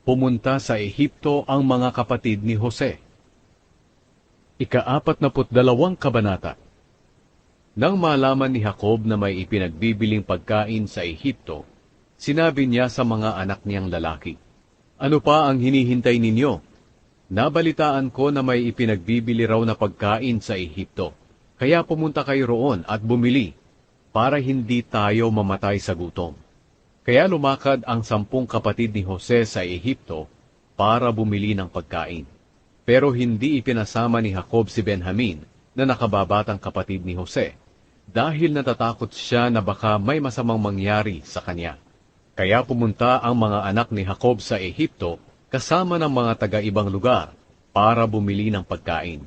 Pumunta sa Ehipto ang mga kapatid ni Jose. Ika-42 kabanata. Nang malaman ni Jacob na may ipinagbibiling pagkain sa Ehipto, sinabi niya sa mga anak niyang lalaki, "Ano pa ang hinihintay ninyo? Nabalitaan ko na may ipinagbibili raw na pagkain sa Ehipto, kaya pumunta kayo roon at bumili, para hindi tayo mamatay sa gutom." Kaya lumakad ang 10 kapatid ni Jose sa Ehipto para bumili ng pagkain. Pero hindi ipinasama ni Jacob si Benjamin na nakababatang kapatid ni Jose, dahil natatakot siya na baka may masamang mangyari sa kanya. Kaya pumunta ang mga anak ni Jacob sa Ehipto kasama ng mga taga-ibang lugar para bumili ng pagkain,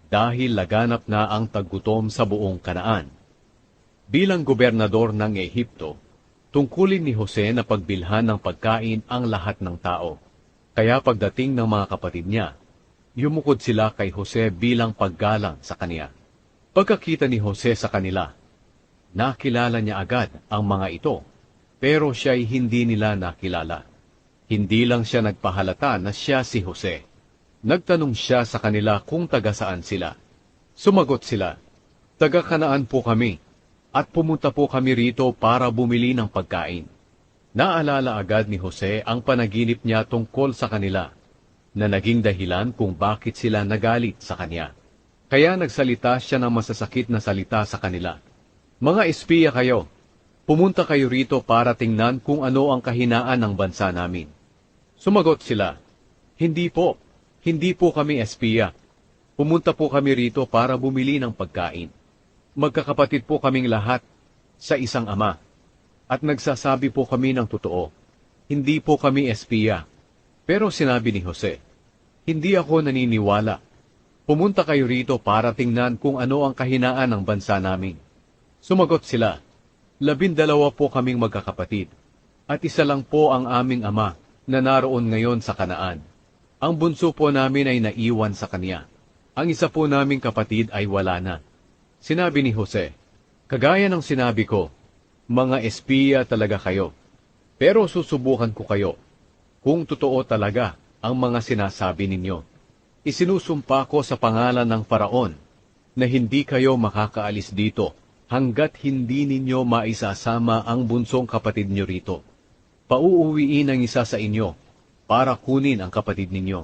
dahil laganap na ang taggutom sa buong Kanaan. Bilang gobernador ng Ehipto, tungkulin ni Jose na pagbilhan ng pagkain ang lahat ng tao. Kaya pagdating ng mga kapatid niya, yumukod sila kay Jose bilang paggalang sa kaniya. Pagkakita ni Jose sa kanila, nakilala niya agad ang mga ito, pero siya'y hindi nila nakilala. Hindi lang siya nagpahalata na siya si Jose. Nagtanong siya sa kanila kung taga saan sila. Sumagot sila, "Taga Kanaan po kami, at pumunta po kami rito para bumili ng pagkain." Naalala agad ni Jose ang panaginip niya tungkol sa kanila, na naging dahilan kung bakit sila nagalit sa kanya. Kaya nagsalita siya ng masasakit na salita sa kanila. "Mga espiya kayo, pumunta kayo rito para tingnan kung ano ang kahinaan ng bansa namin." Sumagot sila, hindi po kami espiya. Pumunta po kami rito para bumili ng pagkain. Magkakapatid po kaming lahat sa isang ama, at nagsasabi po kami ng totoo. Hindi po kami espiya." Pero sinabi ni Jose, "Hindi ako naniniwala. Pumunta kayo rito para tingnan kung ano ang kahinaan ng bansa namin." Sumagot sila, 12 po kaming magkakapatid, at isa lang po ang aming ama na naroon ngayon sa Kanaan. Ang bunso po namin ay naiwan sa kanya. Ang isa po naming kapatid ay wala na." Sinabi ni Jose, "Kagaya ng sinabi ko, mga espiya talaga kayo. Pero susubukan ko kayo kung totoo talaga ang mga sinasabi ninyo. Isinusumpa ko sa pangalan ng Paraon na hindi kayo makakaalis dito hanggat hindi ninyo maisasama ang bunsong kapatid nyo rito. Pauuwiin ang isa sa inyo para kunin ang kapatid ninyo.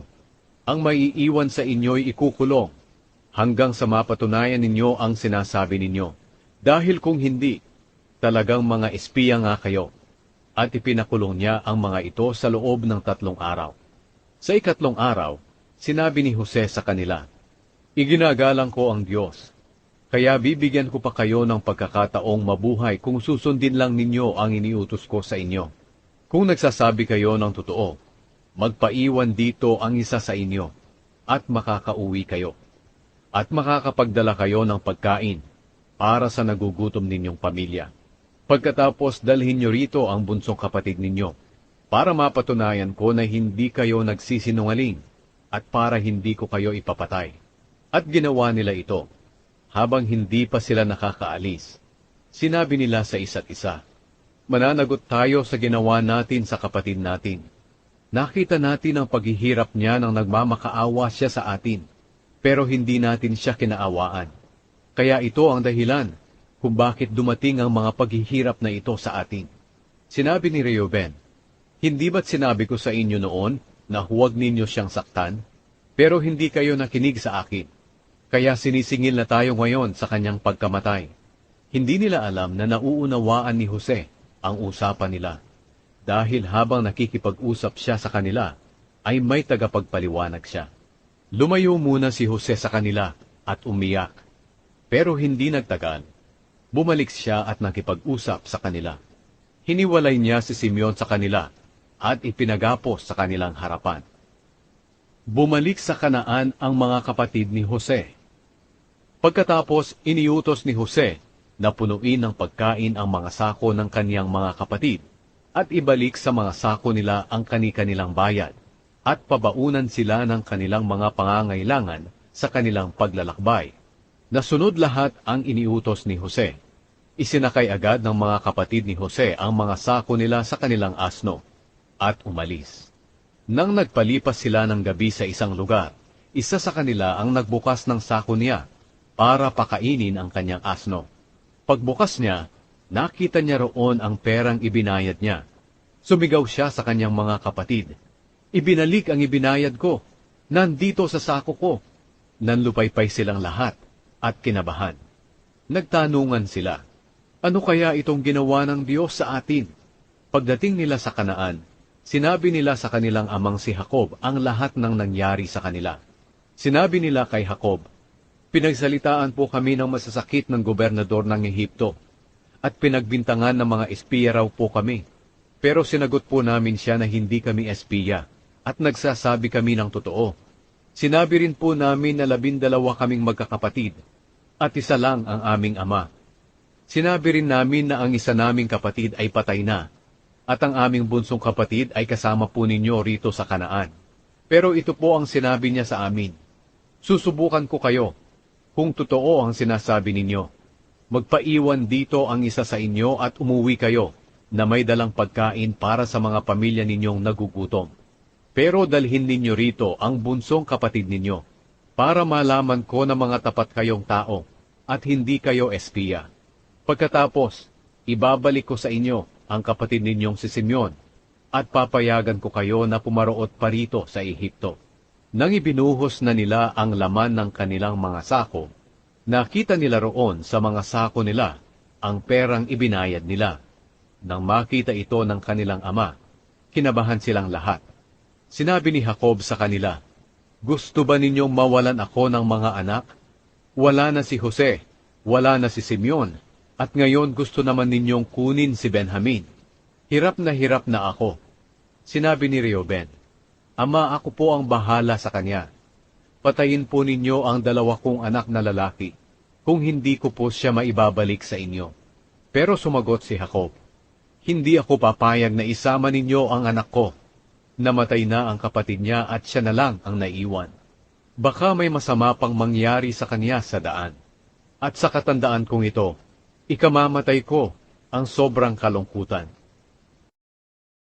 Ang maiiwan sa inyo'y ikukulong hanggang sa mapatunayan ninyo ang sinasabi ninyo. Dahil kung hindi, talagang mga espiya nga kayo." At ipinakulong niya ang mga ito sa loob ng 3 araw. Sa 4 araw, sinabi ni Jose sa kanila, "Iginagalang ko ang Diyos, kaya bibigyan ko pa kayo ng pagkakataong mabuhay kung susundin lang ninyo ang iniutos ko sa inyo. Kung nagsasabi kayo ng totoo, magpaiwan dito ang isa sa inyo, at makakauwi kayo, at makakapagdala kayo ng pagkain para sa nagugutom ninyong pamilya. Pagkatapos dalhin nyo rito ang bunsong kapatid ninyo, para mapatunayan ko na hindi kayo nagsisinungaling, at para hindi ko kayo ipapatay." At ginawa nila ito. Habang hindi pa sila nakakaalis, sinabi nila sa isa't isa, "Mananagot tayo sa ginawa natin sa kapatid natin. Nakita natin ang paghihirap niya nang nagmamakaawa siya sa atin, pero hindi natin siya kinaawaan. Kaya ito ang dahilan kung bakit dumating ang mga paghihirap na ito sa atin." Sinabi ni Reuben, "Hindi ba't sinabi ko sa inyo noon na huwag ninyo siyang saktan? Pero hindi kayo nakinig sa akin. Kaya sinisingil na tayo ngayon sa kanyang pagkamatay." Hindi nila alam na nauunawaan ni Jose ang usapan nila, dahil habang nakikipag-usap siya sa kanila, ay may tagapagpaliwanag siya. Lumayo muna si Jose sa kanila at umiyak, pero hindi nagtagal. Bumalik siya at nakipag-usap sa kanila. Hiniwalay niya si Simeon sa kanila at ipinagapos sa kanilang harapan. Bumalik sa Kanaan ang mga kapatid ni Jose. Pagkatapos, iniutos ni Jose na punuin ng pagkain ang mga sako ng kaniyang mga kapatid at ibalik sa mga sako nila ang kani-kanilang bayad at pabaunan sila ng kanilang mga pangangailangan sa kanilang paglalakbay. Nasunod lahat ang iniutos ni Jose. Isinakay agad ng mga kapatid ni Jose ang mga sako nila sa kanilang asno, at umalis. Nang nagpalipas sila ng gabi sa isang lugar, isa sa kanila ang nagbukas ng sako niya para pakainin ang kanyang asno. Pagbukas niya, nakita niya roon ang perang ibinayad niya. Sumigaw siya sa kanyang mga kapatid, "Ibinalik ang ibinayad ko! Nandito sa sako ko!" Nanlupaypay silang lahat at kinabahan. Nagtanungan sila, "Ano kaya itong ginawa ng Diyos sa atin?" Pagdating nila sa Kanaan, sinabi nila sa kanilang amang si Jacob ang lahat ng nangyari sa kanila. Sinabi nila kay Jacob, "Pinagsalitaan po kami ng masasakit ng gobernador ng Ehipto, at pinagbintangan ng mga espiya raw po kami. Pero sinagot po namin siya na hindi kami espiya, at nagsasabi kami ng totoo. Sinabi rin po namin na 12 kaming magkakapatid, at isa lang ang aming ama. Sinabi rin namin na ang isa naming kapatid ay patay na, at ang aming bunsong kapatid ay kasama po ninyo rito sa Kanaan. Pero ito po ang sinabi niya sa amin, 'Susubukan ko kayo, kung totoo ang sinasabi ninyo. Magpaiwan dito ang isa sa inyo at umuwi kayo, na may dalang pagkain para sa mga pamilya ninyong nagugutom. Pero dalhin ninyo rito ang bunsong kapatid ninyo, para malaman ko na mga tapat kayong tao, at hindi kayo espiya. Pagkatapos, ibabalik ko sa inyo ang kapatid ninyong si Simeon, at papayagan ko kayo na pumaroot pa rito sa Ehipto.' Nang ibinuhos na nila ang laman ng kanilang mga sako, nakita nila roon sa mga sako nila ang perang ibinayad nila. Nang makita ito ng kanilang ama, kinabahan silang lahat. Sinabi ni Jacob sa kanila, 'Gusto ba ninyong mawalan ako ng mga anak? Wala na si Jose, wala na si Simeon, at ngayon gusto naman ninyong kunin si Benjamin. Hirap na ako.' Sinabi ni Reuben, 'Ama, ako po ang bahala sa kanya. Patayin po ninyo ang 2 kong anak na lalaki, kung hindi ko po siya maibabalik sa inyo.' Pero sumagot si Jacob, 'Hindi ako papayag na isama ninyo ang anak ko. Namatay na ang kapatid niya at siya na lang ang naiwan. Baka may masama pang mangyari sa kanya sa daan. At sa katandaan kong ito, ikamamatay ko ang sobrang kalungkutan.'